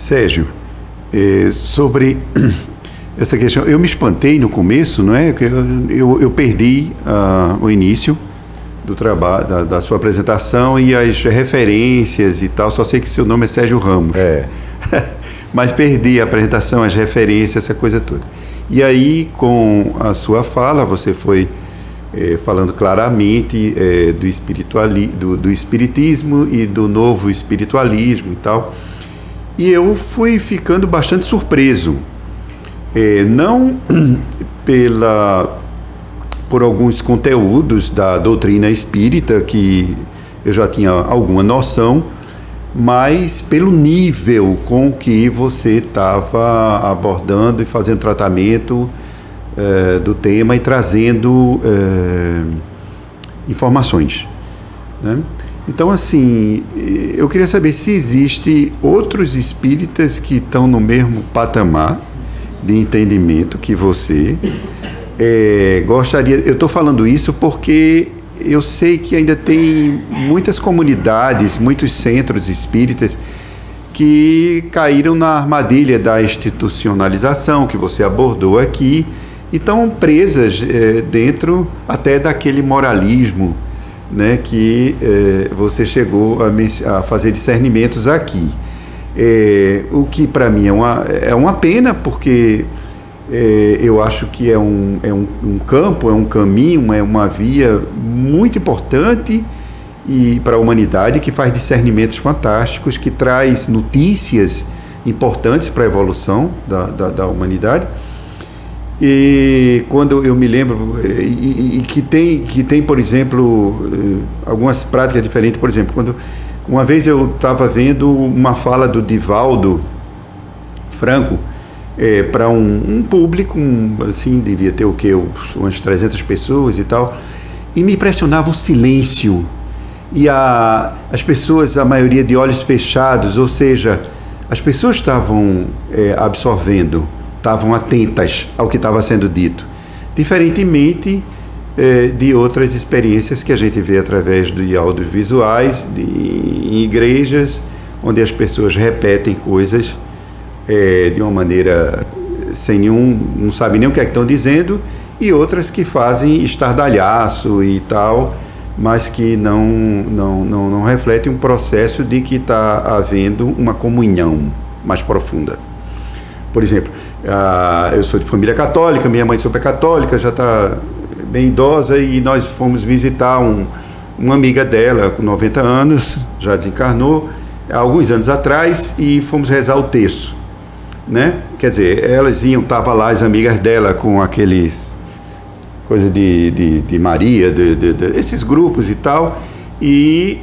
Sérgio, sobre essa questão, eu me espantei no começo, não é? Eu perdi o início do trabalho, da sua apresentação e as referências e tal, só sei que seu nome é Sérgio Ramos. Mas perdi a apresentação, as referências, essa coisa toda. E aí, com a sua fala, você foi falando claramente do espiritismo e do novo espiritualismo e tal. E eu fui ficando bastante surpreso, não por alguns conteúdos da doutrina espírita, que eu já tinha alguma noção, mas pelo nível com que você estava abordando e fazendo tratamento do tema e trazendo informações, né? Então, assim, eu queria saber se existe outros espíritas que estão no mesmo patamar de entendimento que você. Gostaria, eu estou falando isso porque eu sei que ainda tem muitas comunidades, muitos centros espíritas que caíram na armadilha da institucionalização que você abordou aqui e estão presas dentro até daquele moralismo, né, que você chegou a fazer discernimentos aqui. O que para mim é uma pena, porque eu acho que é um campo, é um caminho, é uma via muito importante e para a humanidade, que faz discernimentos fantásticos, que traz notícias importantes para a evolução da humanidade. E quando eu me lembro, que tem, por exemplo, algumas práticas diferentes. Por exemplo, quando uma vez eu estava vendo uma fala do Divaldo Franco para um público, assim, devia ter umas 300 pessoas e tal, e me impressionava o silêncio e as pessoas, a maioria de olhos fechados, ou seja, as pessoas estavam absorvendo, estavam atentas ao que estava sendo dito, diferentemente de outras experiências que a gente vê através de audiovisuais, em igrejas, onde as pessoas repetem coisas de uma maneira não sabem nem o que é que estão dizendo, e outras que fazem estardalhaço e tal, mas que não refletem um processo de que está havendo uma comunhão mais profunda. Por exemplo, eu sou de família católica, minha mãe super católica, já está bem idosa, e nós fomos visitar uma amiga dela com 90 anos, já desencarnou, há alguns anos atrás, e fomos rezar o terço, né? Quer dizer, estavam lá as amigas dela com aqueles coisa de Maria, esses grupos e tal, e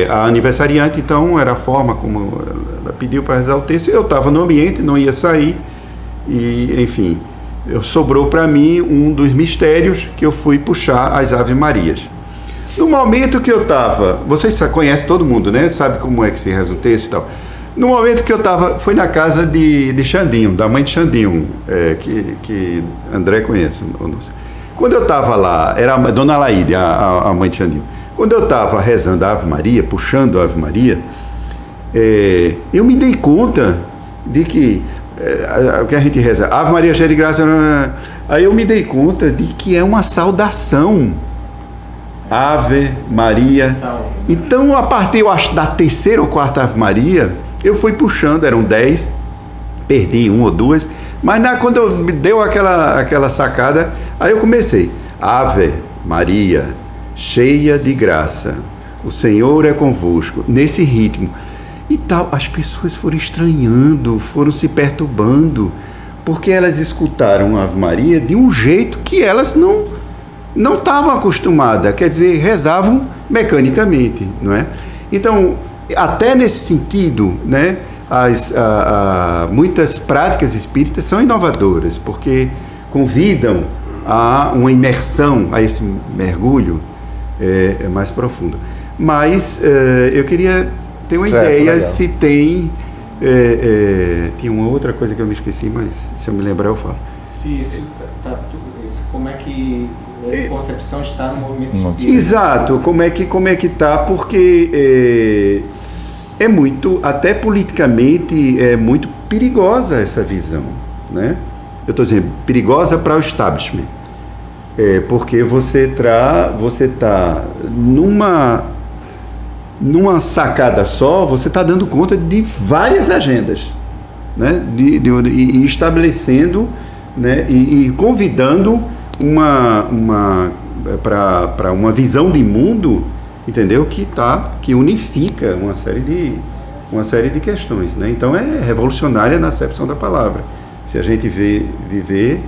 a aniversariante, então, era a forma como ela pediu para rezar o terço. Eu estava no ambiente, não ia sair, e, enfim, sobrou para mim um dos mistérios, que eu fui puxar as Ave Marias. No momento que eu estava, vocês conhecem todo mundo, né? Sabe como é que se reza o terço e tal. No momento que eu estava, foi na casa de Xandinho, da mãe de Xandinho, que André conhece. Quando eu estava lá, era a Dona Laíde, a mãe de Xandinho. Quando eu estava rezando a Ave Maria, puxando a Ave Maria, eu me dei conta de que o que a gente reza, Ave Maria cheia de graça, aí eu me dei conta de que é uma saudação. Ave Maria. Então, a partir, eu acho, da terceira ou quarta Ave Maria, eu fui puxando, eram 10, perdi uma ou duas, mas quando me deu aquela sacada, aí eu comecei, Ave Maria, cheia de graça, o Senhor é convosco, nesse ritmo. E tal, as pessoas foram estranhando, foram se perturbando, porque elas escutaram a Ave Maria de um jeito que elas não estavam acostumadas, quer dizer, rezavam mecanicamente, não é? Então, até nesse sentido, né, muitas práticas espíritas são inovadoras, porque convidam a uma imersão, a esse mergulho mais profundo. Mas eu queria ter uma ideia, legal. Se tem... tinha uma outra coisa que eu me esqueci, mas se eu me lembrar eu falo. Se isso como é que essa concepção está no movimento espírita? Exato, como é que está, porque é muito, até politicamente, é muito perigosa essa visão, né? Eu estou dizendo, perigosa para o establishment, porque você está numa sacada só, você está dando conta de várias agendas, né? E estabelecendo, né? E convidando para uma visão de mundo, entendeu? Que unifica uma série de questões, né? Então é revolucionária na acepção da palavra. Se a gente viver,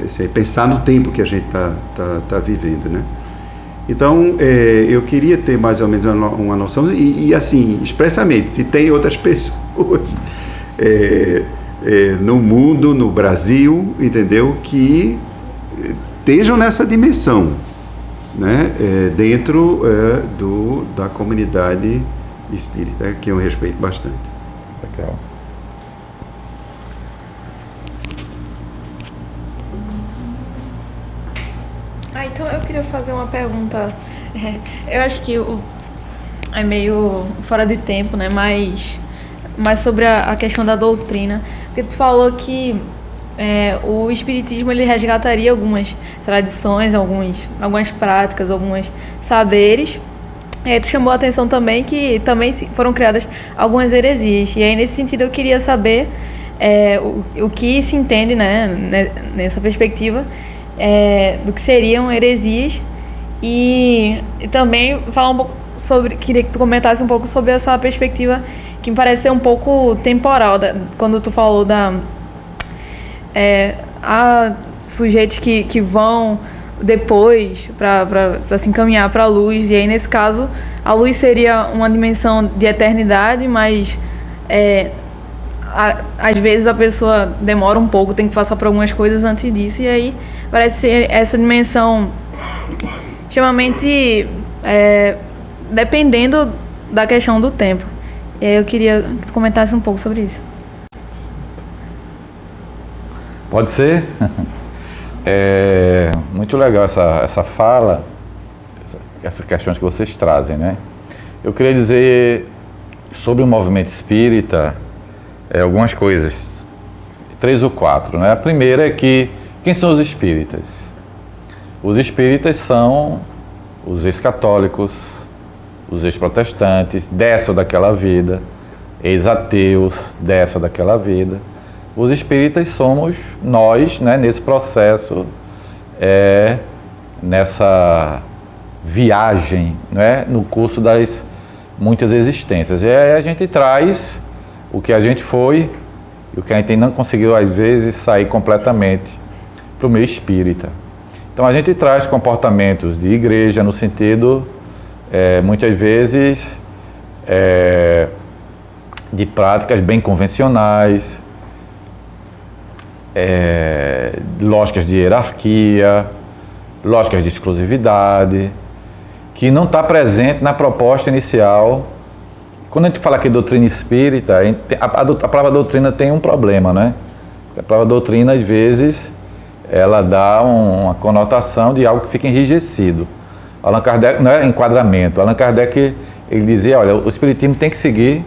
se pensar no tempo que a gente tá vivendo, né? Então eu queria ter mais ou menos uma noção e assim, expressamente, se tem outras pessoas no mundo, no Brasil, entendeu? Que estejam nessa dimensão, né? Dentro da comunidade espírita, que eu respeito bastante. Legal. Então eu queria fazer uma pergunta. Eu acho que é meio fora de tempo, né? Mas sobre a questão da doutrina. Porque tu falou que o espiritismo ele resgataria algumas tradições, algumas práticas, alguns saberes. E aí tu chamou a atenção também que também foram criadas algumas heresias. E aí nesse sentido eu queria saber o que se entende, né, nessa perspectiva do que seriam heresias e também falar um pouco sobre, queria que tu comentasse um pouco sobre essa perspectiva que me parece ser um pouco temporal, quando tu falou há sujeitos que vão depois para se encaminhar para a luz, e aí nesse caso a luz seria uma dimensão de eternidade, mas às vezes a pessoa demora um pouco, tem que passar por algumas coisas antes disso, e aí parece ser essa dimensão extremamente dependendo da questão do tempo. E aí eu queria que tu comentasse um pouco sobre isso. Pode ser? Muito legal essa fala, essas questões que vocês trazem, né? Eu queria dizer sobre o movimento espírita algumas coisas, 3 ou 4, né? A primeira é que, quem são os espíritas? Os espíritas são os ex-católicos, os ex-protestantes, dessa ou daquela vida, ex-ateus, dessa ou daquela vida. Os espíritas somos nós, né, nesse processo, nessa viagem, né, no curso das muitas existências. E aí a gente traz o que a gente foi e o que a gente não conseguiu, às vezes, sair completamente para o meio espírita. Então a gente traz comportamentos de igreja no sentido, muitas vezes, de práticas bem convencionais, lógicas de hierarquia, lógicas de exclusividade, que não está presente na proposta inicial. Quando a gente fala aqui de doutrina espírita, a palavra doutrina tem um problema, né? A palavra doutrina, às vezes, ela dá uma conotação de algo que fica enrijecido. Allan Kardec, não é enquadramento. Allan Kardec, ele dizia, olha, o espiritismo tem que seguir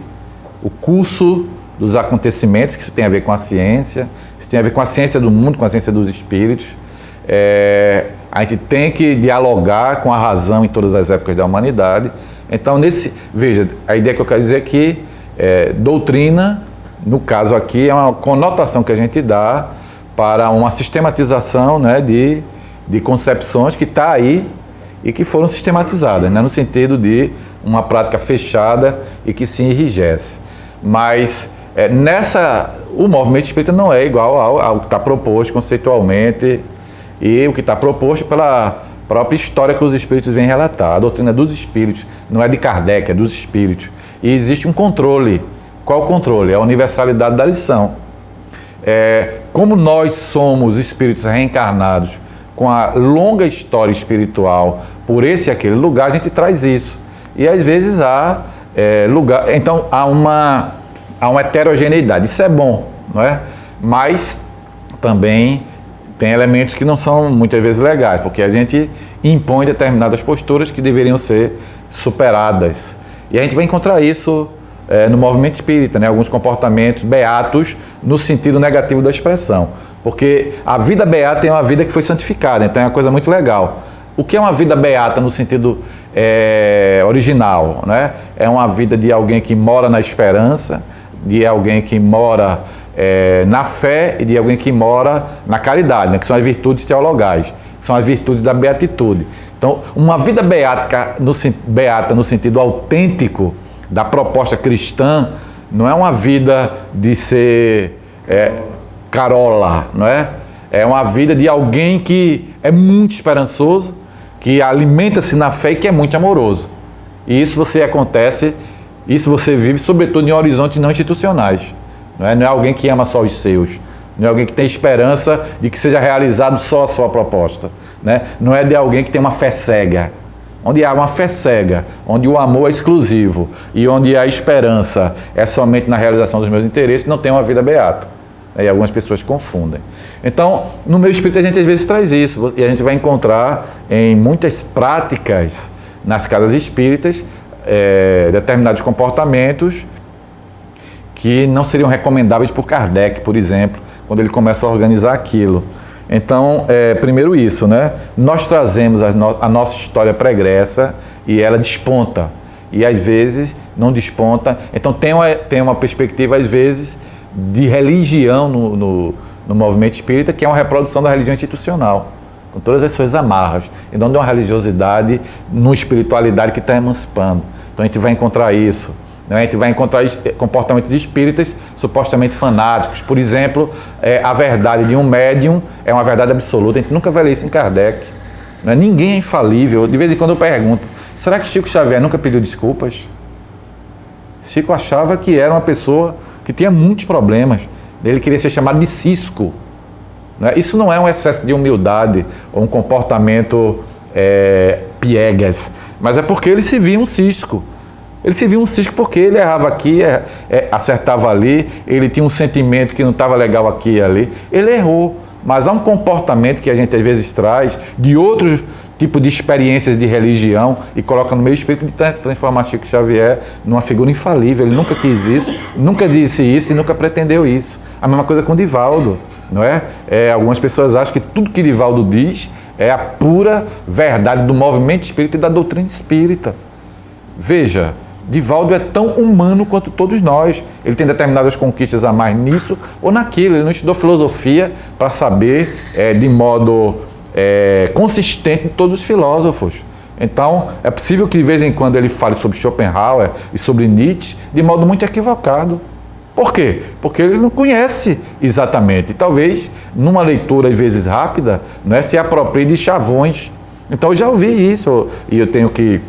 o curso dos acontecimentos, que tem a ver com a ciência, isso tem a ver com a ciência do mundo, com a ciência dos espíritos. A gente tem que dialogar com a razão em todas as épocas da humanidade. Então, veja, a ideia que eu quero dizer é que doutrina, no caso aqui, é uma conotação que a gente dá para uma sistematização, né, de concepções que está aí e que foram sistematizadas, né, no sentido de uma prática fechada e que se enrijece. Mas o movimento espírita não é igual ao que está proposto conceitualmente e o que está proposto pela própria história que os espíritos vêm relatar. A doutrina dos espíritos não é de Kardec, é dos espíritos. E existe um controle. Qual o controle? É a universalidade da lição. Como nós somos espíritos reencarnados com a longa história espiritual por esse e aquele lugar, a gente traz isso. E às vezes há lugar. Então há uma heterogeneidade. Isso é bom, não é? Mas também tem elementos que não são muitas vezes legais, porque a gente impõe determinadas posturas que deveriam ser superadas. E a gente vai encontrar isso no movimento espírita, né? Alguns comportamentos beatos no sentido negativo da expressão. Porque a vida beata é uma vida que foi santificada, então é uma coisa muito legal. O que é uma vida beata no sentido original, né? É uma vida de alguém que mora na esperança, de alguém que mora na fé e de alguém que mora na caridade, né? Que são as virtudes teologais, que são as virtudes da beatitude. Então, uma vida beata no sentido autêntico da proposta cristã não é uma vida de ser carola, não é? É uma vida de alguém que é muito esperançoso, que alimenta-se na fé e que é muito amoroso. E isso isso você vive sobretudo em horizontes não institucionais. Não é alguém que ama só os seus, não é alguém que tem esperança de que seja realizado só a sua proposta, né? Não é de alguém que tem uma fé cega. Onde há uma fé cega, onde o amor é exclusivo e onde a esperança é somente na realização dos meus interesses, não tem uma vida beata. E algumas pessoas confundem. Então, no meio espírita a gente às vezes traz isso, e a gente vai encontrar em muitas práticas nas casas espíritas determinados comportamentos que não seriam recomendáveis por Kardec, por exemplo, quando ele começa a organizar aquilo. Então, primeiro isso, né? Nós trazemos a nossa história pregressa e ela desponta. E às vezes não desponta. Então tem uma perspectiva, às vezes, de religião no movimento espírita, que é uma reprodução da religião institucional, com todas as suas amarras, e não de uma religiosidade, numa espiritualidade que está emancipando. Então a gente vai encontrar isso. A gente vai encontrar comportamentos espíritas supostamente fanáticos. Por exemplo, a verdade de um médium é uma verdade absoluta. A gente nunca vai ler isso em Kardec. Não é? Ninguém é infalível. De vez em quando eu pergunto, será que Chico Xavier nunca pediu desculpas? Chico achava que era uma pessoa que tinha muitos problemas. Ele queria ser chamado de cisco. Não é? Isso não é um excesso de humildade ou um comportamento piegas, mas é porque ele se via um cisco. Ele se viu um cisco porque ele errava aqui, acertava ali, ele tinha um sentimento que não estava legal aqui e ali. Ele errou, mas há um comportamento que a gente às vezes traz de outros tipos de experiências de religião e coloca no meio espírito de transformar Chico Xavier numa figura infalível. Ele nunca quis isso, nunca disse isso e nunca pretendeu isso. A mesma coisa com Divaldo, não é? Algumas pessoas acham que tudo que Divaldo diz é a pura verdade do movimento espírita e da doutrina espírita. Veja, Divaldo é tão humano quanto todos nós. Ele tem determinadas conquistas a mais nisso ou naquilo. Ele não estudou filosofia para saber de modo consistente de todos os filósofos. Então, é possível que de vez em quando ele fale sobre Schopenhauer e sobre Nietzsche de modo muito equivocado. Por quê? Porque ele não conhece exatamente. E talvez, numa leitura às vezes rápida, se aproprie de chavões. Então, eu já ouvi isso e eu tenho que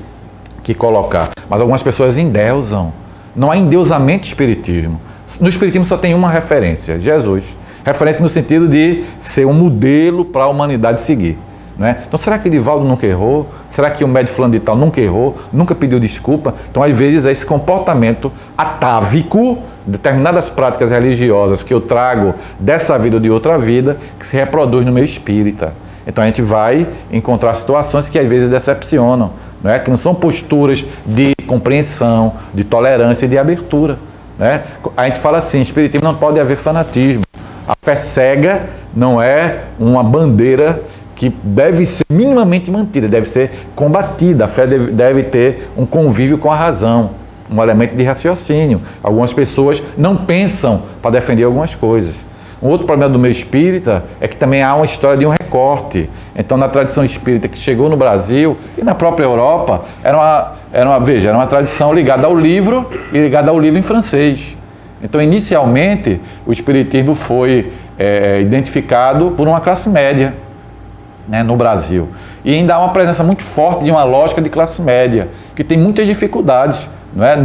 colocar. Mas algumas pessoas endeusam. Não há endeusamento do espiritismo. No espiritismo só tem uma referência, Jesus. Referência no sentido de ser um modelo para a humanidade seguir. Né? Então, será que Divaldo nunca errou? Será que o médico fulano de tal nunca errou? Nunca pediu desculpa? Então, às vezes, é esse comportamento atávico, determinadas práticas religiosas que eu trago dessa vida ou de outra vida, que se reproduz no meio espírita. Então, a gente vai encontrar situações que às vezes decepcionam, né? Que não são posturas de compreensão, de tolerância e de abertura. Né? A gente fala assim, espiritismo não pode haver fanatismo. A fé cega não é uma bandeira que deve ser minimamente mantida, deve ser combatida. A fé deve ter um convívio com a razão, um elemento de raciocínio. Algumas pessoas não pensam para defender algumas coisas. Um outro problema do meio espírita é que também há uma história de um recorte. Então, na tradição espírita que chegou no Brasil e na própria Europa, era uma tradição ligada ao livro e ligada ao livro em francês. Então, inicialmente, o espiritismo foi identificado por uma classe média, né, no Brasil. E ainda há uma presença muito forte de uma lógica de classe média, que tem muitas dificuldades, não é,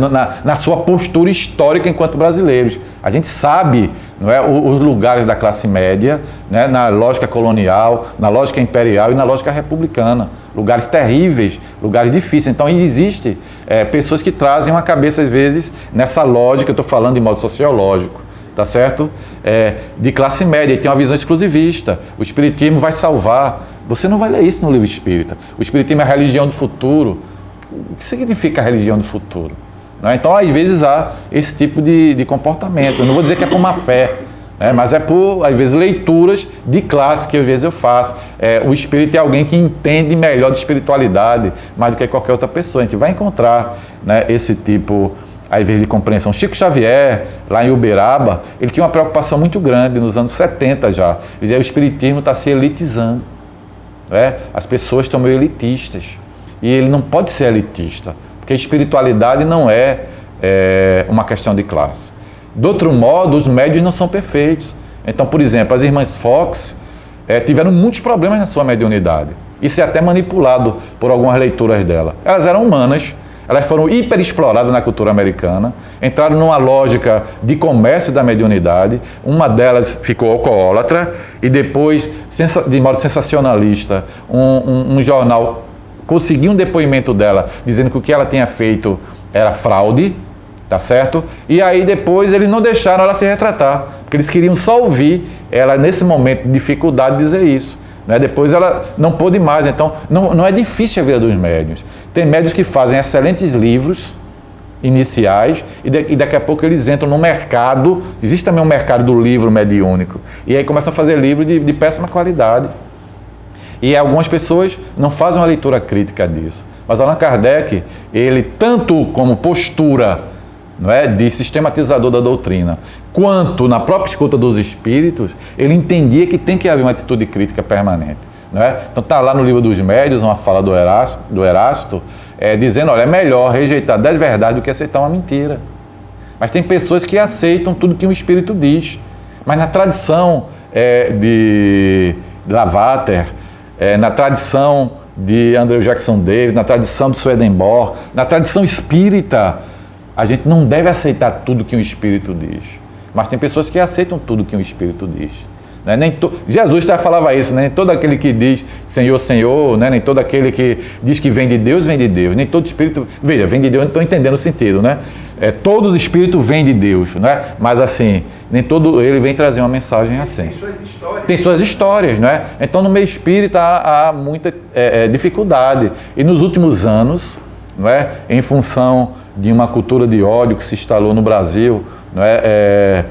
na sua postura histórica enquanto brasileiros. A gente sabe, não é, os lugares da classe média, né, na lógica colonial, na lógica imperial e na lógica republicana. Lugares terríveis, lugares difíceis. Então, existem pessoas que trazem uma cabeça, às vezes, nessa lógica, eu estou falando de modo sociológico, tá certo? De classe média, e tem uma visão exclusivista. O espiritismo vai salvar. Você não vai ler isso no livro espírita. O espiritismo é a religião do futuro. O que significa a religião do futuro? né? Então, às vezes, há esse tipo de comportamento. Eu não vou dizer que é por má fé, né? Mas é por, às vezes, leituras de classe que às vezes eu faço. O espírito é alguém que entende melhor de espiritualidade, mais do que qualquer outra pessoa. A gente vai encontrar, né, esse tipo, às vezes, de compreensão. Chico Xavier, lá em Uberaba, ele tinha uma preocupação muito grande nos anos 70 já. Ele dizia: o espiritismo está se elitizando. As pessoas estão meio elitistas. E ele não pode ser elitista, porque a espiritualidade não é uma questão de classe. De outro modo, os médiuns não são perfeitos. Então, por exemplo, as irmãs Fox tiveram muitos problemas na sua mediunidade. Isso é até manipulado por algumas leituras dela. Elas eram humanas, elas foram hiperexploradas na cultura americana, entraram numa lógica de comércio da mediunidade. Uma delas ficou alcoólatra e depois, de modo sensacionalista, um jornal conseguiu um depoimento dela dizendo que o que ela tinha feito era fraude, tá certo? E aí depois eles não deixaram ela se retratar, porque eles queriam só ouvir ela nesse momento de dificuldade dizer isso, né? Depois ela não pôde mais. Então não é difícil a vida dos médiuns. Tem médiuns que fazem excelentes livros iniciais e daqui a pouco eles entram no mercado. Existe também um mercado do livro mediúnico, e aí começam a fazer livros de péssima qualidade. E algumas pessoas não fazem uma leitura crítica disso. Mas Allan Kardec, ele, tanto como postura, não é, de sistematizador da doutrina, quanto na própria escuta dos espíritos, ele entendia que tem que haver uma atitude crítica permanente. Não é? Então está lá no Livro dos Médiuns uma fala do Erasto, dizendo: olha, é melhor rejeitar 10 verdades do que aceitar uma mentira. Mas tem pessoas que aceitam tudo que um espírito diz. Mas na tradição de Lavater, na tradição de Andrew Jackson Davis, na tradição de Swedenborg, na tradição espírita, a gente não deve aceitar tudo que um espírito diz. Mas tem pessoas que aceitam tudo que um espírito diz. Né? Jesus já falava isso, né? Nem todo aquele que diz Senhor, Senhor, né? Nem todo aquele que diz que vem de Deus, vem de Deus. Nem todo espírito, veja, vem de Deus, não estou entendendo o sentido, né? Todos os espíritos vêm de Deus, né? Mas assim, nem todo ele vem trazer uma mensagem assim. Tem suas histórias, né? Então no meio espírita há muita dificuldade. E nos últimos anos, não é? Em função de uma cultura de ódio que se instalou no Brasil, não é?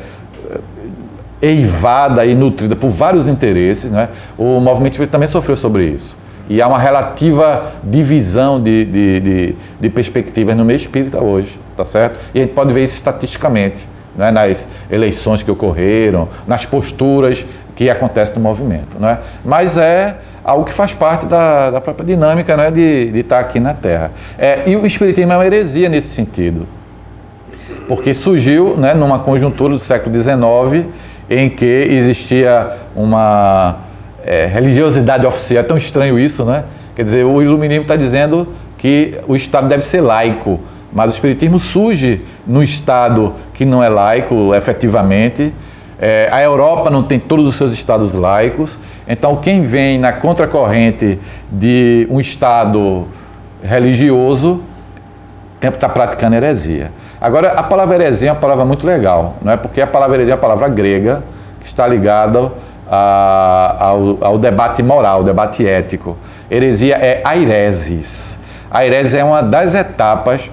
Eivada e nutrida por vários interesses, né? O movimento espírita também sofreu sobre isso. E há uma relativa divisão de perspectivas no meio espírita hoje, tá certo? E a gente pode ver isso estatisticamente, né? Nas eleições que ocorreram, nas posturas que acontecem no movimento, né? Mas é algo que faz parte da própria dinâmica, né? de estar aqui na Terra. E o espiritismo é uma heresia nesse sentido, porque surgiu, né, numa conjuntura do século XIX, em que existia uma religiosidade oficial. É tão estranho isso, né? Quer dizer, o iluminismo está dizendo que o Estado deve ser laico, mas o espiritismo surge no Estado que não é laico, efetivamente. A Europa não tem todos os seus Estados laicos. Então, quem vem na contracorrente de um Estado religioso está praticando heresia. Agora, a palavra heresia é uma palavra muito legal, não é? Porque a palavra heresia é uma palavra grega que está ligada ao debate moral, debate ético. Heresia é airesis. A airesis é uma das etapas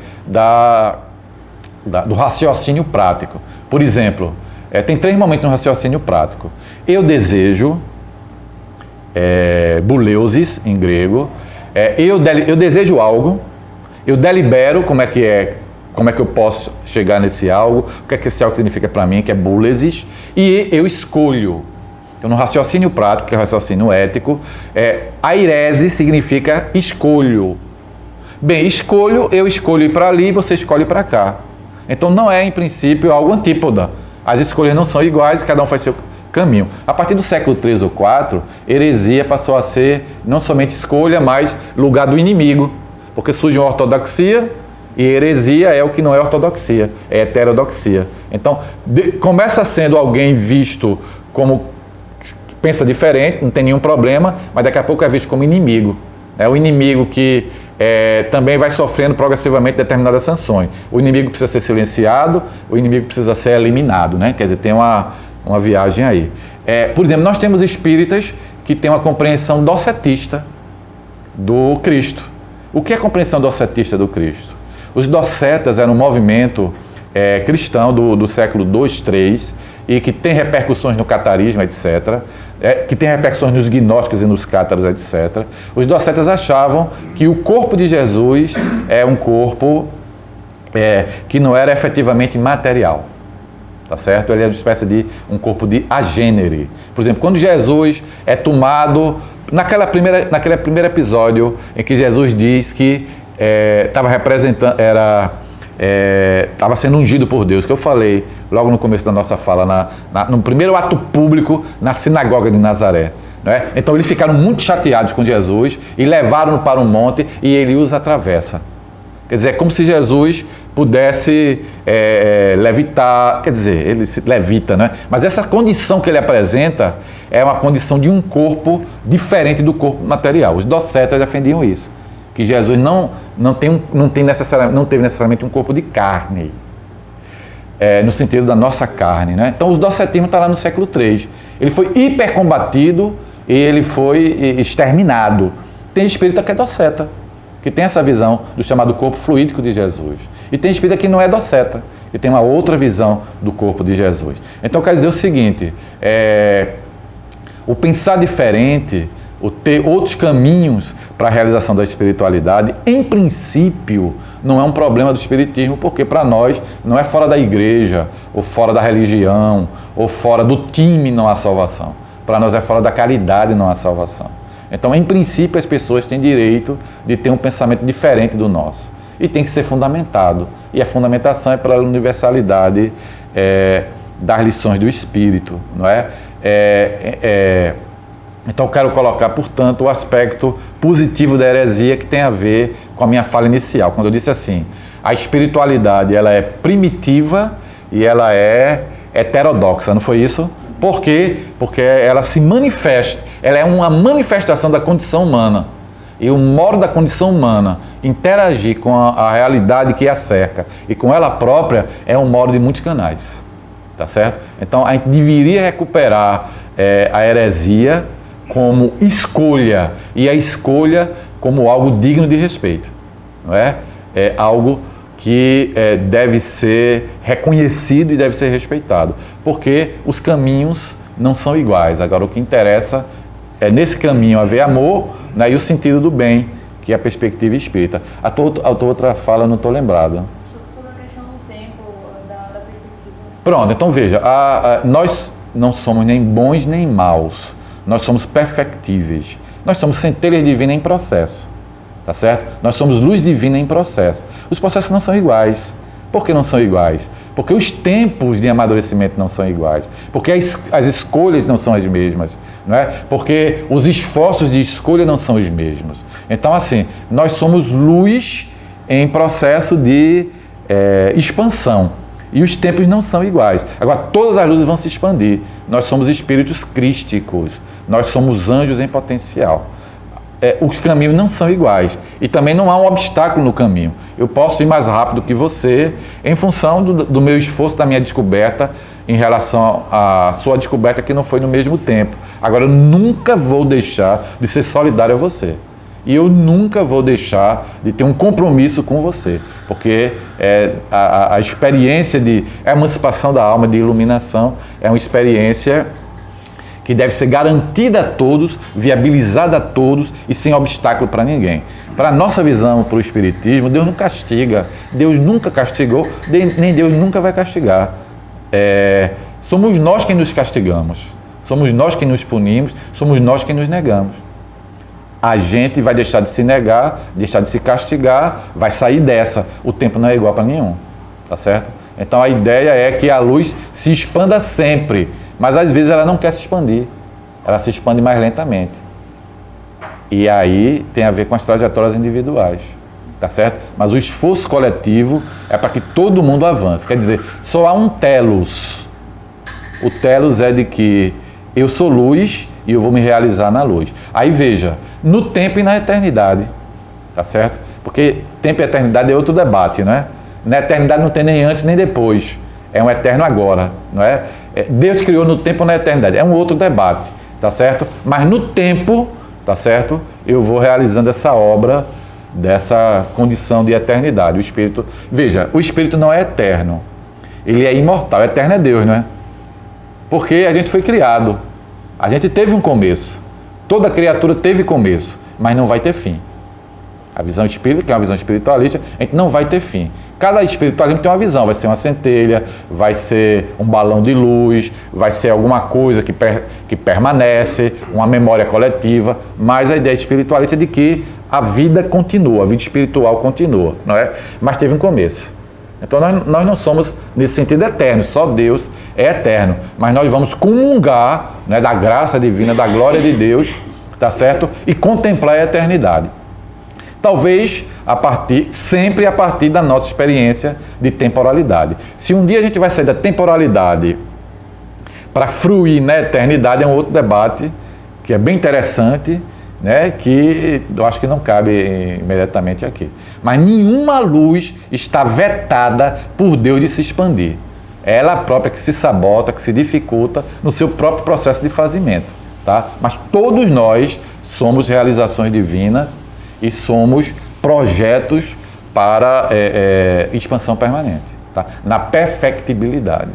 do raciocínio prático. Por exemplo, tem 3 momentos no raciocínio prático. Eu desejo, buleusis em grego, eu desejo algo, eu delibero como é que eu posso chegar nesse algo, o que é que esse algo significa para mim, que é bulesis, e eu escolho. Então, no raciocínio prático, que é o raciocínio ético, airesis significa escolho. Bem, eu escolho ir para ali e você escolhe para cá. Então, não é, em princípio, algo antípoda. As escolhas não são iguais, cada um faz seu caminho. A partir do século III ou IV, heresia passou a ser não somente escolha, mas lugar do inimigo, porque surge uma ortodoxia, e heresia é o que não é ortodoxia, é heterodoxia. Então, começa sendo alguém visto como que pensa diferente, não tem nenhum problema, mas daqui a pouco é visto como inimigo. É o inimigo que também vai sofrendo progressivamente determinadas sanções. O inimigo precisa ser silenciado, o inimigo precisa ser eliminado, né? Quer dizer, tem uma viagem aí. Por exemplo, nós temos espíritas que têm uma compreensão docetista do Cristo. O que é a compreensão docetista do Cristo? Os docetas eram um movimento cristão do século II, III, e que tem repercussões no catarismo, etc., que tem repercussões nos gnósticos e nos cátaros, etc. Os docetas achavam que o corpo de Jesus é um corpo que não era efetivamente material, tá certo? Ele é uma espécie de um corpo de agênere. Por exemplo, quando Jesus é tomado, naquele primeiro episódio em que Jesus diz que estava sendo ungido por Deus, que eu falei logo no começo da nossa fala, no primeiro ato público na sinagoga de Nazaré. Né? Então eles ficaram muito chateados com Jesus e levaram-no para um monte e ele os atravessa. Quer dizer, é como se Jesus pudesse levitar, quer dizer, ele se levita, né? Mas essa condição que ele apresenta é uma condição de um corpo diferente do corpo material. Os docetas defendiam isso, que Jesus não teve necessariamente um corpo de carne, no sentido da nossa carne, né? Então o docetismo está lá no século III. Ele foi hipercombatido e ele foi exterminado. Tem espírita que é doceta, que tem essa visão do chamado corpo fluídico de Jesus. E tem espírita que não é doceta, que tem uma outra visão do corpo de Jesus. Então quer dizer o seguinte, o pensar diferente, o ter outros caminhos para a realização da espiritualidade, em princípio, não é um problema do espiritismo, porque para nós não é fora da igreja, ou fora da religião, ou fora do time não há salvação. Para nós é fora da caridade não há salvação. Então, em princípio, as pessoas têm direito de ter um pensamento diferente do nosso. E tem que ser fundamentado. E a fundamentação é pela universalidade das lições do Espírito, não é? Então, eu quero colocar, portanto, o aspecto positivo da heresia que tem a ver com a minha fala inicial. Quando eu disse assim, a espiritualidade ela é primitiva e ela é heterodoxa, não foi isso? Por quê? Porque ela se manifesta, ela é uma manifestação da condição humana. E o modo da condição humana interagir com a realidade que a cerca e com ela própria é um modo de muitos canais. Tá certo? Então, a gente deveria recuperar a heresia como escolha, e a escolha como algo digno de respeito. Não é? É algo que deve ser reconhecido e deve ser respeitado, porque os caminhos não são iguais. Agora, o que interessa é nesse caminho haver amor, né, e o sentido do bem, que é a perspectiva espírita. A tua outra fala eu não estou lembrado. Sobre a questão do tempo, da perspectiva. Pronto, então veja, nós não somos nem bons nem maus, nós somos perfectíveis, nós somos centelhas divinas em processo, tá certo? Nós somos luz divina em processo. Os processos não são iguais. Por que não são iguais? Porque os tempos de amadurecimento não são iguais, porque as escolhas não são as mesmas, não é? Porque os esforços de escolha não são os mesmos. Então, assim, nós somos luz em processo de expansão, e os tempos não são iguais. Agora, todas as luzes vão se expandir. Nós somos espíritos crísticos, nós somos anjos em potencial. Os caminhos não são iguais e também não há um obstáculo no caminho. Eu posso ir mais rápido que você em função do meu esforço, da minha descoberta em relação à sua descoberta, que não foi no mesmo tempo. Agora, eu nunca vou deixar de ser solidário a você e eu nunca vou deixar de ter um compromisso com você, porque a experiência de emancipação da alma, de iluminação, é uma experiência que deve ser garantida a todos, viabilizada a todos e sem obstáculo para ninguém. Para a nossa visão, para o Espiritismo, Deus não castiga, Deus nunca castigou, nem Deus nunca vai castigar. Somos nós quem nos castigamos, somos nós quem nos punimos, somos nós quem nos negamos. A gente vai deixar de se negar, deixar de se castigar, vai sair dessa. O tempo não é igual para nenhum, tá certo? Então a ideia é que a luz se expanda sempre, mas às vezes ela não quer se expandir, ela se expande mais lentamente. E aí tem a ver com as trajetórias individuais, tá certo? Mas o esforço coletivo é para que todo mundo avance. Quer dizer, só há um telos. O telos é de que eu sou luz e eu vou me realizar na luz. Aí veja, no tempo e na eternidade, tá certo? Porque tempo e eternidade é outro debate, não é? Na eternidade não tem nem antes nem depois. É um eterno agora, não é? Deus criou no tempo ou na eternidade. É um outro debate, tá certo? Mas no tempo, tá certo? Eu vou realizando essa obra dessa condição de eternidade. O Espírito, veja, o Espírito não é eterno, ele é imortal. Eterno é Deus, não é? Porque a gente foi criado, a gente teve um começo, toda criatura teve começo, mas não vai ter fim. A visão espírita, que é uma visão espiritualista, a gente não vai ter fim. Cada espiritualismo tem uma visão, vai ser uma centelha, vai ser um balão de luz, vai ser alguma coisa que permanece, uma memória coletiva, mas a ideia espiritualista é de que a vida continua, a vida espiritual continua, não é? Mas teve um começo. Então nós não somos, nesse sentido, eternos, só Deus é eterno, mas nós vamos comungar, né, da graça divina, da glória de Deus, tá certo? E contemplar a eternidade. Talvez sempre a partir da nossa experiência de temporalidade. Se um dia a gente vai sair da temporalidade para fruir na eternidade, é um outro debate que é bem interessante, né, que eu acho que não cabe imediatamente aqui. Mas nenhuma luz está vetada por Deus de se expandir. É ela própria que se sabota, que se dificulta no seu próprio processo de fazimento. Tá? Mas todos nós somos realizações divinas e somos projetos para expansão permanente, tá? Na perfectibilidade,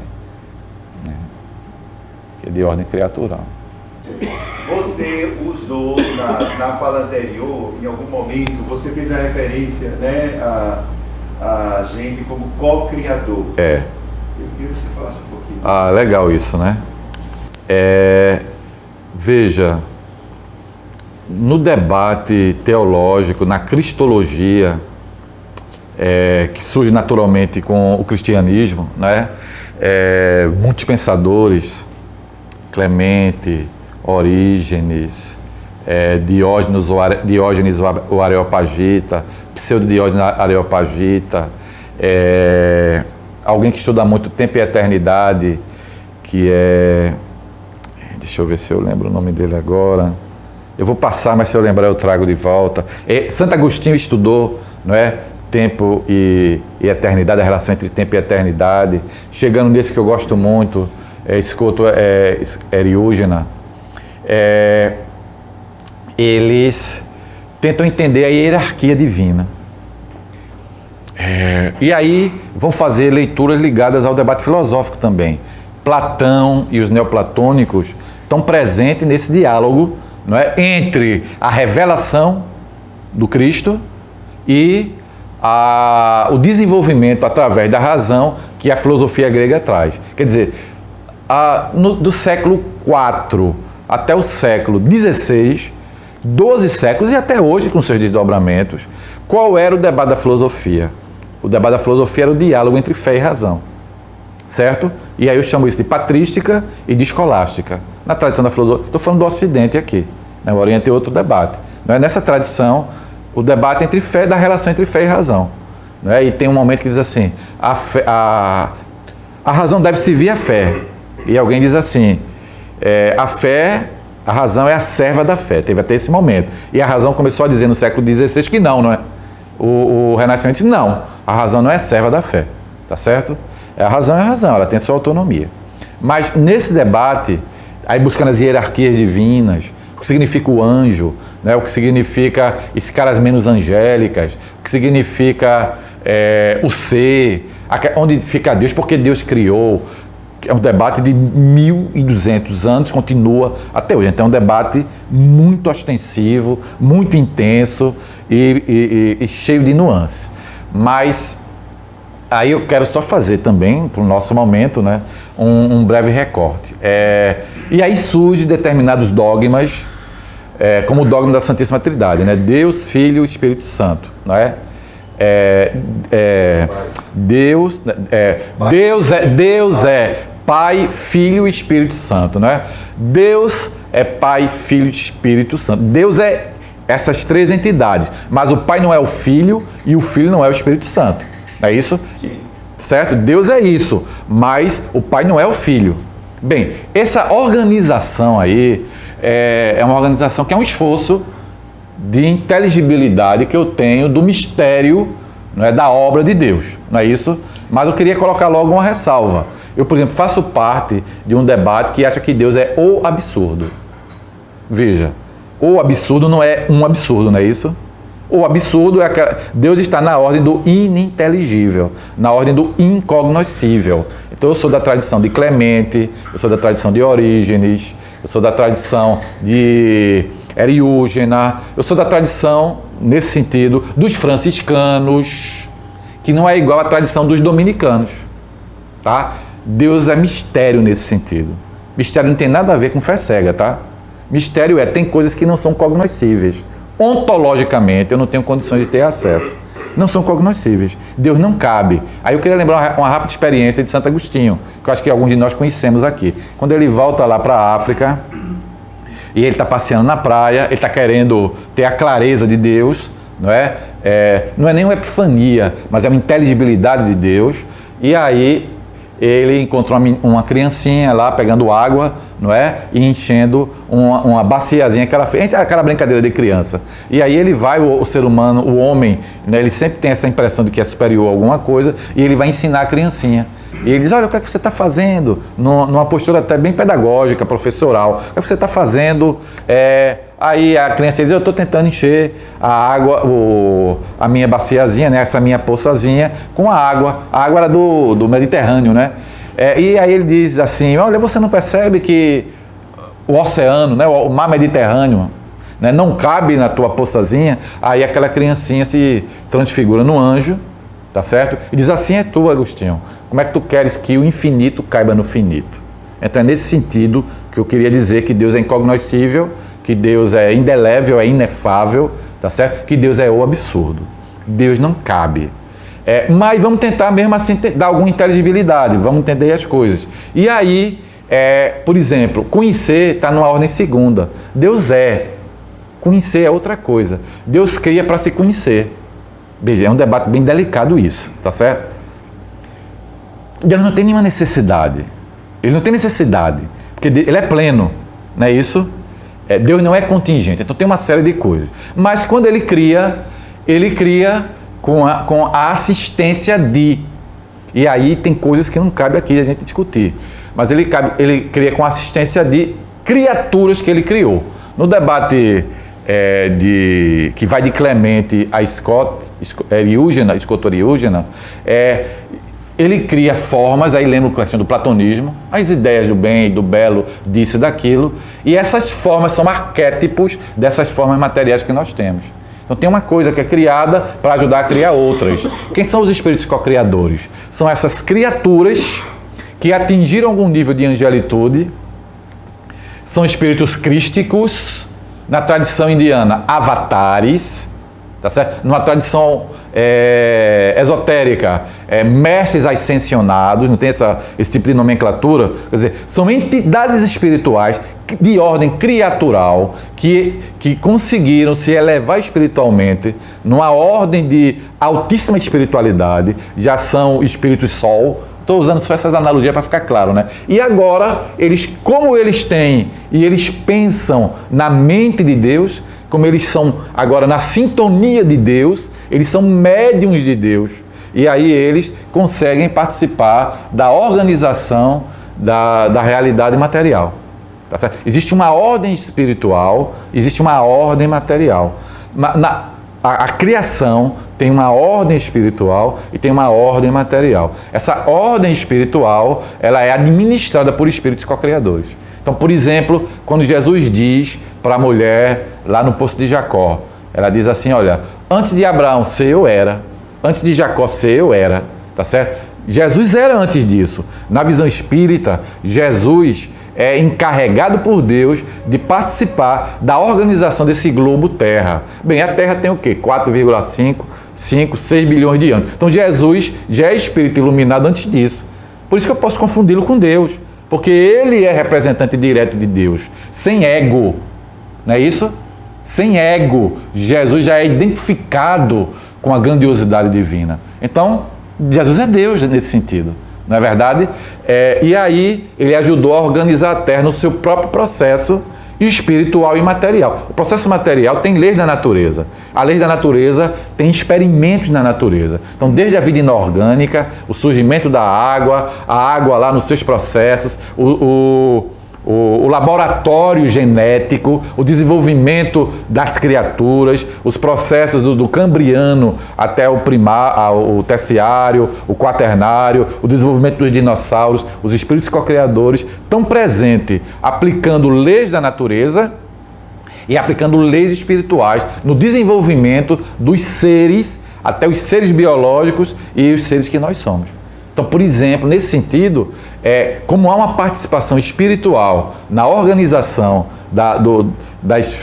né? Que é de ordem criatural. Você usou na fala anterior, em algum momento, você fez a referência, né, a gente como co-criador. É. Eu queria que você falasse um pouquinho. Ah, legal isso, né? Veja, no debate teológico, na cristologia, que surge naturalmente com o cristianismo, né? Muitos pensadores, Clemente, Orígenes, Diógenes o Areopagita, Pseudo-Diógenes Areopagita, alguém que estuda há muito tempo e eternidade, que é... Deixa eu ver se eu lembro o nome dele agora. Eu vou passar, mas se eu lembrar eu trago de volta. Santo Agostinho estudou, não é? Tempo e eternidade, a relação entre tempo e eternidade. Chegando nesse que eu gosto muito, Scoto Eriúgena. Eles tentam entender a hierarquia divina. E aí vão fazer leituras ligadas ao debate filosófico também. Platão e os neoplatônicos estão presentes nesse diálogo, não é, entre a revelação do Cristo e o desenvolvimento através da razão que a filosofia grega traz. Quer dizer, do século IV até o século XVI, 12 séculos e até hoje com seus desdobramentos, qual era o debate da filosofia? O debate da filosofia era o diálogo entre fé e razão, certo? E aí eu chamo isso de patrística e de escolástica. Na tradição da filosofia, estou falando do Ocidente aqui, né? O Oriente é outro debate. Não é? Nessa tradição, o debate entre fé, da relação entre fé e razão. Não é? E tem um momento que diz assim, a razão deve servir à fé. E alguém diz assim, a razão é a serva da fé. Teve até esse momento. E a razão começou a dizer no século XVI que não é? O Renascimento disse, não, a razão não é serva da fé, tá certo? A razão é a razão, ela tem sua autonomia. Mas nesse debate, aí buscando as hierarquias divinas, o que significa o anjo, né? O que significa escalas menos angélicas, o que significa o ser, onde fica Deus, porque Deus criou. É um debate de 1.200 anos, continua até hoje. Então é um debate muito ostensivo, muito intenso e cheio de nuances. Mas aí eu quero só fazer também, para o nosso momento, né, um breve recorte. E aí surgem determinados dogmas, como o dogma da Santíssima Trindade, né? Deus, Filho e Espírito Santo, não é? Deus é Pai, Filho e Espírito Santo, não é? Deus é Pai, Filho e Espírito Santo. Deus é essas três entidades, mas o Pai não é o Filho e o Filho não é o Espírito Santo. É isso? Certo? Deus é isso, mas o Pai não é o Filho. Bem, essa organização aí é uma organização que é um esforço de inteligibilidade que eu tenho do mistério, não é, da obra de Deus, não é isso? Mas eu queria colocar logo uma ressalva. Eu, por exemplo, faço parte de um debate que acha que Deus é o absurdo. Veja, o absurdo não é um absurdo, não é isso? O absurdo é que Deus está na ordem do ininteligível, na ordem do incognoscível. Então eu sou da tradição de Clemente, eu sou da tradição de Orígenes, eu sou da tradição de Eriúgena, eu sou da tradição, nesse sentido, dos franciscanos, que não é igual à tradição dos dominicanos. Tá? Deus é mistério nesse sentido. Mistério não tem nada a ver com fé cega, tá? Mistério tem coisas que não são cognoscíveis. Ontologicamente, eu não tenho condições de ter acesso. Não são cognoscíveis. Deus não cabe. Aí eu queria lembrar uma rápida experiência de Santo Agostinho, que eu acho que alguns de nós conhecemos aqui. Quando ele volta lá para a África, e ele está passeando na praia, ele está querendo ter a clareza de Deus, não é? Não é nem uma epifania, mas é uma inteligibilidade de Deus. E aí ele encontrou uma criancinha lá pegando água, não é? E enchendo uma baciazinha que ela fez, aquela brincadeira de criança. E aí ele vai, o ser humano, o homem, né? Ele sempre tem essa impressão de que é superior a alguma coisa, e ele vai ensinar a criancinha. E ele diz, olha, o que é que você está fazendo? Numa postura até bem pedagógica, professoral. O que é que você está fazendo? Aí a criança diz, eu estou tentando encher a água, a minha baciazinha, né, essa minha poçazinha, com a água. A água era do Mediterrâneo, né? E aí ele diz assim, olha, você não percebe que o oceano, né, o mar Mediterrâneo, né, não cabe na tua poçazinha? Aí aquela criancinha se transfigura no anjo, tá certo? E diz, assim é tu, Agostinho. Como é que tu queres que o infinito caiba no finito? Então é nesse sentido que eu queria dizer que Deus é incognoscível, que Deus é indelével, é inefável, tá certo? Que Deus é o absurdo. Deus não cabe. Mas vamos tentar mesmo assim dar alguma inteligibilidade, vamos entender as coisas. E aí, por exemplo, conhecer está numa ordem segunda. Deus é. Conhecer é outra coisa. Deus cria para se conhecer. Veja, é um debate bem delicado isso, tá certo? Deus não tem nenhuma necessidade. Ele não tem necessidade, porque ele é pleno, não é isso? Deus não é contingente, então tem uma série de coisas. Mas quando ele cria com a assistência de. E aí tem coisas que não cabe aqui a gente discutir. Mas ele cria com a assistência de criaturas que ele criou. No debate que vai de Clemente a Scott Eriúgena, ele cria formas, aí lembra a questão do platonismo, as ideias do bem e do belo, disso e daquilo, e essas formas são arquétipos dessas formas materiais que nós temos. Então tem uma coisa que é criada para ajudar a criar outras. Quem são os espíritos co-criadores? São essas criaturas que atingiram algum nível de angelitude, são espíritos crísticos, na tradição indiana, avatares, tá certo? Numa tradição esotérica, mestres ascensionados, não tem esse tipo de nomenclatura, quer dizer, são entidades espirituais de ordem criatural que conseguiram se elevar espiritualmente numa ordem de altíssima espiritualidade, já são espíritos sol. Estou usando só essas analogias para ficar claro, né? E agora, como eles têm e eles pensam na mente de Deus, como eles são agora na sintonia de Deus, eles são médiuns de Deus. E aí eles conseguem participar da organização da realidade material. Tá certo? Existe uma ordem espiritual, existe uma ordem material. A criação tem uma ordem espiritual e tem uma ordem material. Essa ordem espiritual, ela é administrada por espíritos co-criadores. Então, por exemplo, quando Jesus diz para a mulher lá no Poço de Jacó, ela diz assim, olha, antes de Abraão ser eu era, antes de Jacó ser eu era, tá certo? Jesus era antes disso. Na visão espírita, Jesus é encarregado por Deus de participar da organização desse globo Terra. Bem, a Terra tem o quê? 6 bilhões de anos. Então Jesus já é espírito iluminado antes disso. Por isso que eu posso confundi-lo com Deus, porque ele é representante direto de Deus, sem ego. Não é isso? Sem ego. Jesus já é identificado com a grandiosidade divina. Então, Jesus é Deus nesse sentido. Não é verdade? E aí ele ajudou a organizar a Terra no seu próprio processo espiritual e material. O processo material tem leis da natureza. A lei da natureza tem experimentos na natureza. Então, desde a vida inorgânica, o surgimento da água, a água lá nos seus processos, o o laboratório genético, o desenvolvimento das criaturas, os processos do cambriano até o terciário, o quaternário, o desenvolvimento dos dinossauros, os espíritos co-criadores estão presentes aplicando leis da natureza e aplicando leis espirituais no desenvolvimento dos seres, até os seres biológicos e os seres que nós somos. Então, por exemplo, nesse sentido, como há uma participação espiritual na organização das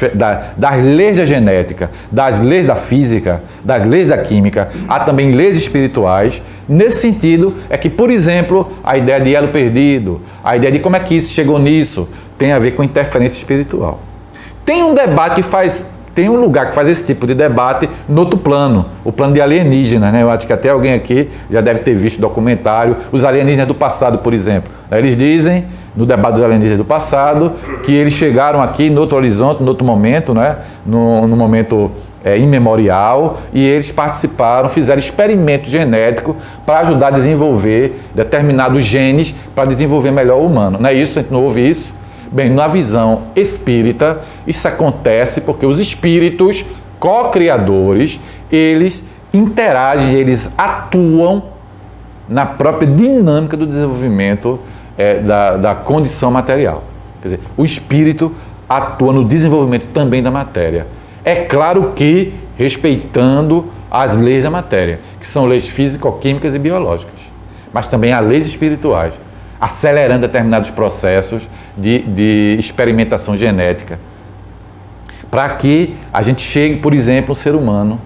leis da genética, das leis da física, das leis da química, há também leis espirituais. Nesse sentido, é que, por exemplo, a ideia de elo perdido, a ideia de como é que isso chegou nisso, tem a ver com interferência espiritual. Tem um debate tem um lugar que faz esse tipo de debate no outro plano, o plano de alienígenas, né? Eu acho que até alguém aqui já deve ter visto documentário, os alienígenas do passado, por exemplo. Eles dizem, no debate dos alienígenas do passado, que eles chegaram aqui no outro horizonte, no outro momento, né? No momento imemorial, e eles participaram, fizeram experimento genético para ajudar a desenvolver determinados genes para desenvolver melhor o humano. Não é isso? A gente não ouve isso? Bem, na visão espírita, isso acontece porque os espíritos co-criadores, eles interagem, eles atuam na própria dinâmica do desenvolvimento da condição material. Quer dizer, o espírito atua no desenvolvimento também da matéria. É claro que respeitando as leis da matéria, que são leis físico-químicas e biológicas, mas também há leis espirituais, acelerando determinados processos de experimentação genética, para que a gente chegue, por exemplo, no ser humano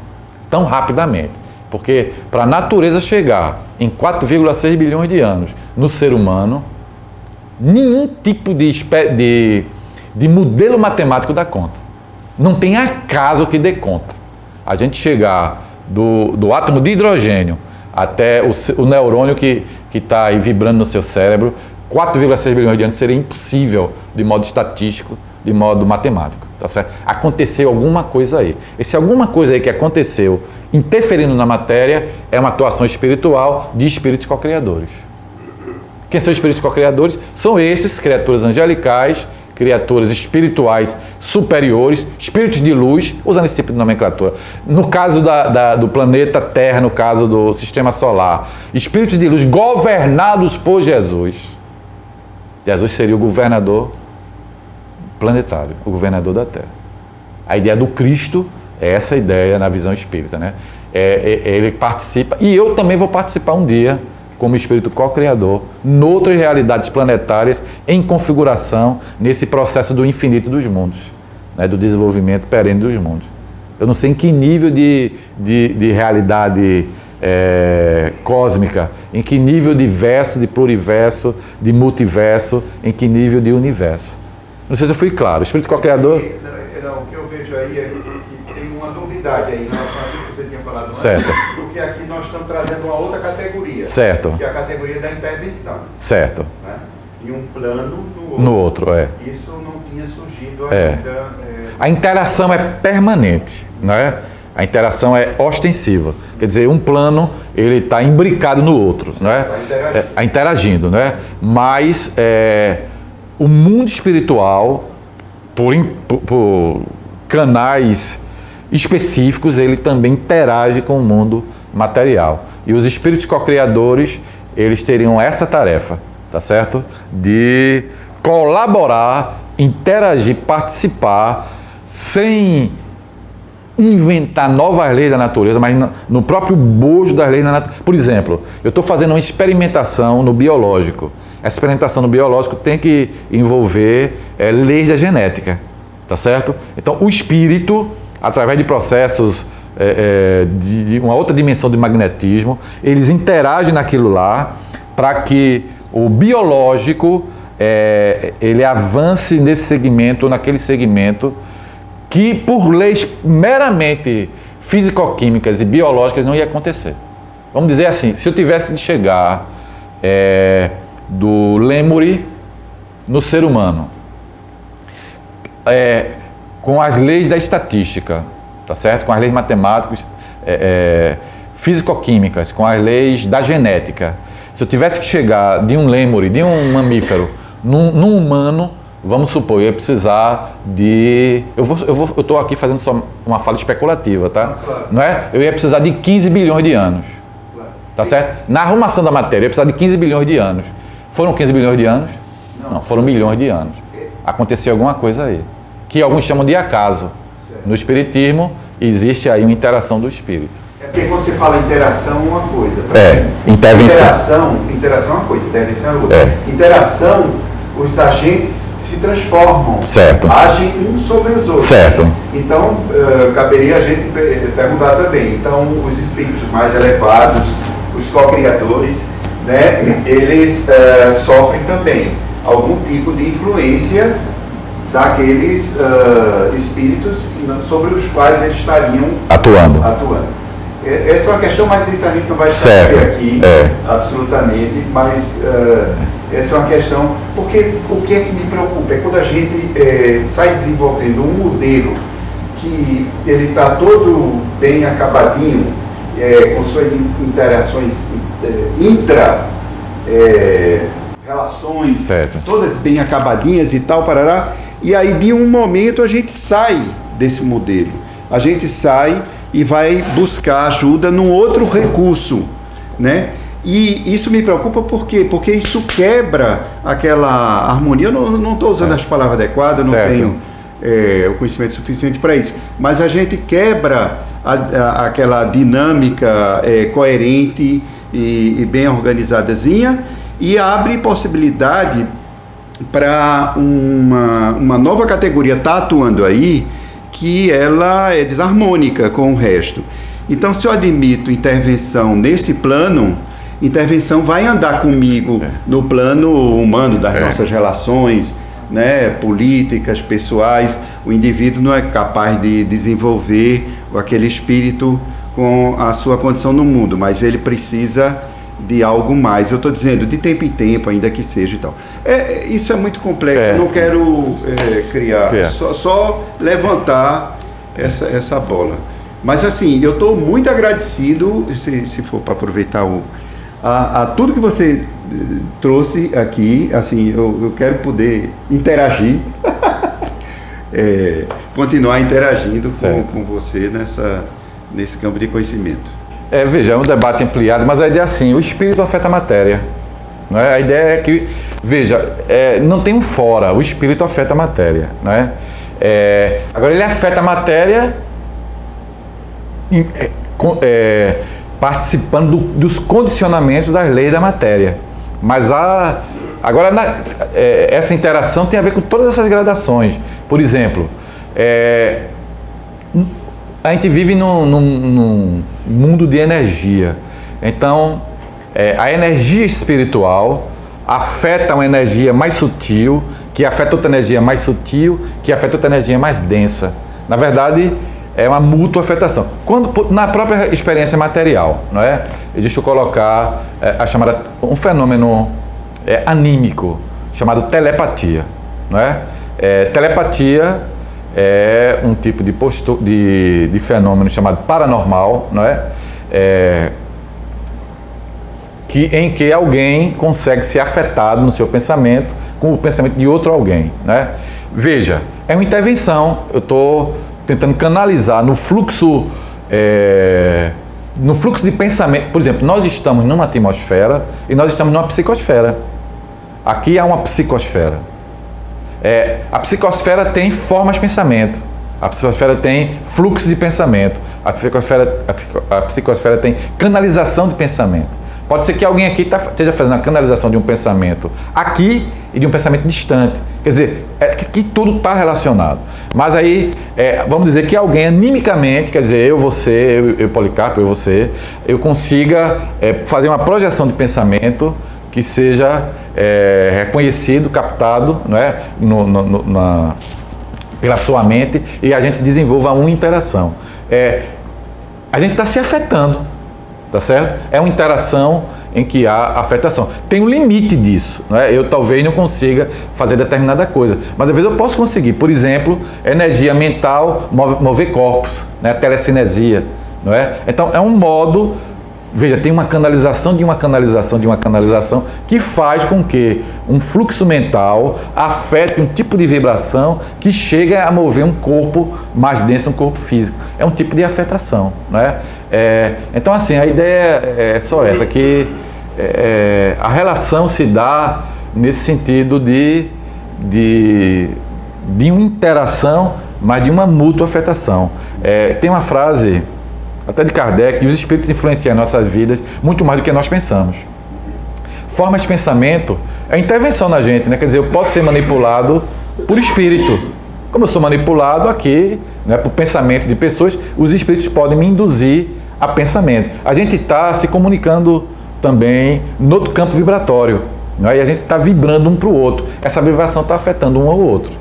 tão rapidamente. Porque para a natureza chegar em 4,6 bilhões de anos no ser humano, nenhum tipo de modelo matemático dá conta. Não tem acaso que dê conta. A gente chegar do átomo de hidrogênio até o neurônio que está aí vibrando no seu cérebro, 4,6 bilhões de anos seria impossível de modo estatístico, de modo matemático. Tá certo? Aconteceu alguma coisa aí. Esse alguma coisa aí que aconteceu interferindo na matéria é uma atuação espiritual de espíritos co-criadores. Quem são espíritos co-criadores? São esses, criaturas angelicais, criaturas espirituais superiores, espíritos de luz, usando esse tipo de nomenclatura. No caso do planeta Terra, no caso do sistema solar, espíritos de luz governados por Jesus. Jesus seria o governador planetário, o governador da Terra. A ideia do Cristo é essa ideia na visão espírita, né? Ele participa, e eu também vou participar um dia, como espírito co-criador, noutras realidades planetárias, em configuração, nesse processo do infinito dos mundos, né? Do desenvolvimento perene dos mundos. Eu não sei em que nível de realidade cósmica, em que nível de verso, de pluriverso, de multiverso, em que nível de universo. Não sei se eu fui claro. O espírito co-criador... Não, o que eu vejo aí é que tem uma novidade aí em relação àquilo que você tinha falado antes, certo. Porque aqui nós estamos trazendo uma outra categoria, certo. Que é a categoria da intervenção. Certo. Né? Em um plano, no outro. No outro, Isso não tinha surgido ainda. A interação é permanente, né? A interação é ostensiva. Quer dizer, um plano, ele está imbricado no outro, né? Está interagindo, né? Mas o mundo espiritual, por canais específicos, ele também interage com o mundo material. E os espíritos co-criadores, eles teriam essa tarefa, tá certo? De colaborar, interagir, participar, sem inventar novas leis da natureza, mas no próprio bojo das leis da natureza. Por exemplo, eu estou fazendo uma experimentação no biológico. Essa experimentação no biológico tem que envolver leis da genética, tá certo? Então, o espírito, através de processos de uma outra dimensão de magnetismo, eles interagem naquilo lá para que o biológico ele avance nesse segmento, naquele segmento, que por leis meramente físico-químicas e biológicas não ia acontecer. Vamos dizer assim, se eu tivesse de chegar do lêmure no ser humano, com as leis da estatística, tá certo? Com as leis matemáticas, físico-químicas, com as leis da genética. Se eu tivesse que chegar de um lêmure, de um mamífero, num humano, vamos supor, eu ia precisar de... Eu estou aqui fazendo só uma fala especulativa, tá? Claro. Não é? Eu ia precisar de 15 bilhões de anos. Claro. Tá certo? Na arrumação da matéria, eu ia precisar de 15 bilhões de anos. Foram 15 bilhões de anos? Não, foram milhões de anos. Aconteceu alguma coisa aí, que alguns chamam de acaso. Certo. No Espiritismo, existe aí uma interação do Espírito. É porque quando você fala interação é uma coisa. Intervenção. Interação é uma coisa, intervenção é outra. É. Interação, os agentes se transformam. Certo. Agem uns sobre os outros. Certo. Então, caberia a gente perguntar também. Então, os espíritos mais elevados, os co-criadores, né, eles sofrem também algum tipo de influência daqueles espíritos sobre os quais eles estariam Atuando. Essa é uma questão, mas isso a gente não vai Certo. saber aqui, absolutamente, mas essa é uma questão, porque o que é que me preocupa é quando a gente sai desenvolvendo um modelo que ele está todo bem acabadinho, com suas interações relações, Certo. todas bem acabadinhas e tal, parará, e aí de um momento a gente sai desse modelo, a gente sai e vai buscar ajuda num outro recurso, né? E isso me preocupa por quê? Porque isso quebra aquela harmonia. Eu não estou usando as palavras adequadas, não tenho o conhecimento suficiente para isso, mas a gente quebra aquela dinâmica coerente e bem organizadazinha e abre possibilidade para uma nova categoria estar atuando aí, que ela é desarmônica com o resto. Então, se eu admito intervenção nesse plano, intervenção vai andar comigo no plano humano das nossas relações, né, políticas, pessoais. O indivíduo não é capaz de desenvolver aquele espírito com a sua condição no mundo, mas ele precisa de algo mais. Eu estou dizendo, de tempo em tempo, ainda que seja e tal. Isso é muito complexo, eu não quero criar, só levantar essa bola. Mas assim, eu estou muito agradecido, se for para aproveitar a tudo que você trouxe aqui, assim, eu quero poder interagir, continuar interagindo com você nesse campo de conhecimento. Veja, é um debate ampliado, mas a ideia é assim, o espírito afeta a matéria. Não é? A ideia é que, veja, não tem um fora, o espírito afeta a matéria. Não é? Agora, ele afeta a matéria participando dos condicionamentos das leis da matéria. Mas agora, essa interação tem a ver com todas essas gradações. Por exemplo, a gente vive num mundo de energia. Então, a energia espiritual afeta uma energia mais sutil, que afeta outra energia mais sutil, que afeta outra energia mais densa. Na verdade, é uma mútua afetação. Na própria experiência material, não é? Deixa eu colocar um fenômeno anímico, chamado telepatia. Não é? Telepatia é um tipo de fenômeno chamado paranormal, não é? Em que alguém consegue ser afetado no seu pensamento com o pensamento de outro alguém, né? Veja, é uma intervenção. Eu estou tentando canalizar no fluxo de pensamento. Por exemplo, nós estamos numa atmosfera e nós estamos numa psicosfera. Aqui há uma psicosfera. A psicosfera tem formas de pensamento, a psicosfera tem fluxo de pensamento, a psicosfera tem canalização de pensamento. Pode ser que alguém aqui esteja fazendo a canalização de um pensamento aqui e de um pensamento distante. Quer dizer, que tudo está relacionado. Mas aí, vamos dizer que alguém animicamente, quer dizer, eu Policarpo, eu consiga fazer uma projeção de pensamento que seja reconhecido, captado, não é? Pela sua mente, e a gente desenvolva uma interação. A gente está se afetando, tá certo? É uma interação em que há afetação. Tem um limite disso, não é? Eu talvez não consiga fazer determinada coisa, mas às vezes eu posso conseguir. Por exemplo, energia mental mover corpos, né? Telecinesia, não é? Então é um modo Veja, tem uma canalização de uma canalização de uma canalização que faz com que um fluxo mental afete um tipo de vibração que chega a mover um corpo mais denso, um corpo físico. É um tipo de afetação, né? Então, assim, a ideia é só essa, que a relação se dá nesse sentido de uma interação, mas de uma mútua afetação. Tem uma frase até de Kardec, que os espíritos influenciam nossas vidas muito mais do que nós pensamos. Formas de pensamento é intervenção na gente, né? Quer dizer, eu posso ser manipulado por espírito. Como eu sou manipulado aqui, né, por pensamento de pessoas, os espíritos podem me induzir a pensamento. A gente está se comunicando também no outro campo vibratório, né? E a gente está vibrando um para o outro. Essa vibração está afetando um ao outro,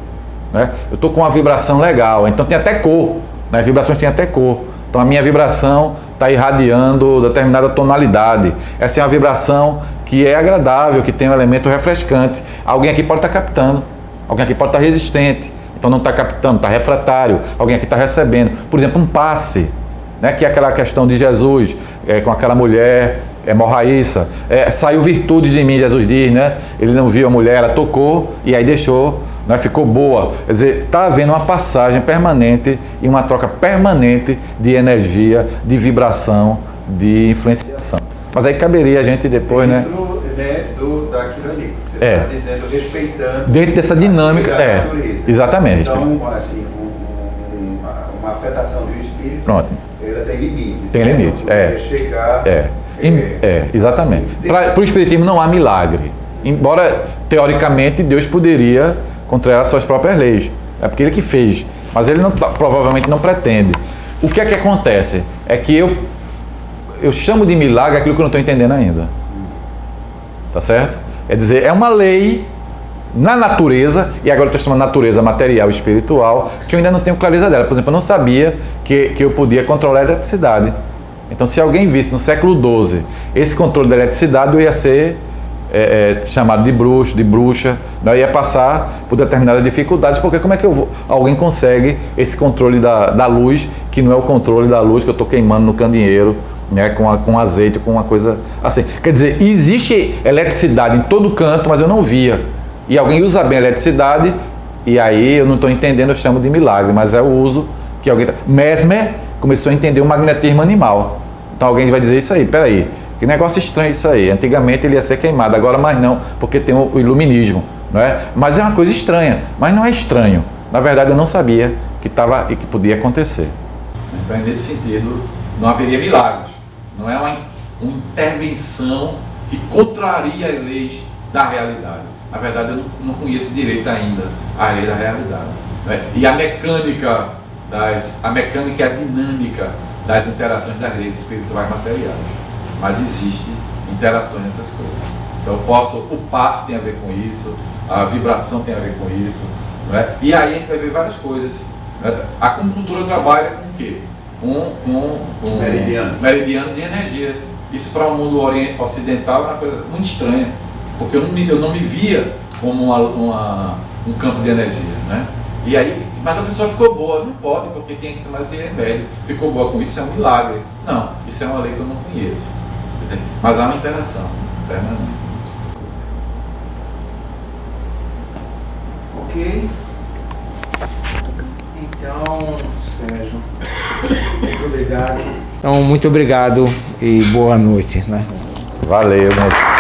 né? Eu estou com uma vibração legal, então tem até cor, né? Vibrações têm até cor. Então a minha vibração está irradiando determinada tonalidade. Essa é uma vibração que é agradável, que tem um elemento refrescante. Alguém aqui pode estar captando, alguém aqui pode estar resistente, então não está captando, está refratário. Alguém aqui está recebendo. Por exemplo, um passe, né, que é aquela questão de Jesus com aquela mulher hemorraíça. Saiu virtude de mim, Jesus diz, né? Ele não viu a mulher, ela tocou e aí deixou. Né, ficou boa. Quer dizer, está havendo uma passagem permanente e uma troca permanente de energia, de vibração, de influenciação. Mas aí caberia a gente depois, dentro, né? Daquilo ali, você está dizendo, respeitando dentro dessa dinâmica, exatamente. Então, assim, uma afetação do espírito, pronto, ela tem limites. Tem limites, chegar... exatamente. Assim, para o espiritismo não há milagre. Embora, teoricamente, Deus poderia contrariar suas próprias leis. É porque ele que fez. Mas ele provavelmente não pretende. O que é que acontece? É que eu chamo de milagre aquilo que eu não estou entendendo ainda. Tá certo? É dizer, é uma lei na natureza, e agora eu estou chamando natureza material e espiritual, que eu ainda não tenho clareza dela. Por exemplo, eu não sabia que eu podia controlar a eletricidade. Então, se alguém visse no século XII esse controle da eletricidade, eu ia ser chamado de bruxo, de bruxa, né? Ia passar por determinadas dificuldades, porque como é que alguém consegue esse controle da luz, que não é o controle da luz que eu estou queimando no candeeiro, né? com azeite, com uma coisa assim. Quer dizer, existe eletricidade em todo canto, mas eu não via. E alguém usa bem a eletricidade, e aí eu não estou entendendo, eu chamo de milagre, mas é o uso que alguém... Mesmer começou a entender o magnetismo animal. Então alguém vai dizer isso aí, peraí, que negócio estranho isso aí. Antigamente ele ia ser queimado, agora mais não, porque tem o iluminismo, não é? Mas é uma coisa estranha, mas não é estranho. Na verdade eu não sabia que estava e que podia acontecer. Então nesse sentido não haveria milagres. Não é uma intervenção que contraria as leis da realidade. Na verdade eu não conheço direito ainda a lei da realidade, né? E a mecânica e a dinâmica das interações das leis espirituais materiais. Mas existe interações nessas coisas. Então o passe tem a ver com isso, a vibração tem a ver com isso, não é? E aí a gente vai ver várias coisas. Né? A acupuntura trabalha com o quê? Com meridiano de energia. Isso para o mundo ocidental é uma coisa muito estranha, porque eu não me via como um campo de energia, né? E aí, mas a pessoa ficou boa, não pode, porque tem que tomar esse remédio, ficou boa com isso, é um milagre. Não, isso é uma lei que eu não conheço. Mas há uma interação permanente. Ok. Então, Sérgio, muito obrigado. Então, muito obrigado e boa noite, né? Valeu, meu.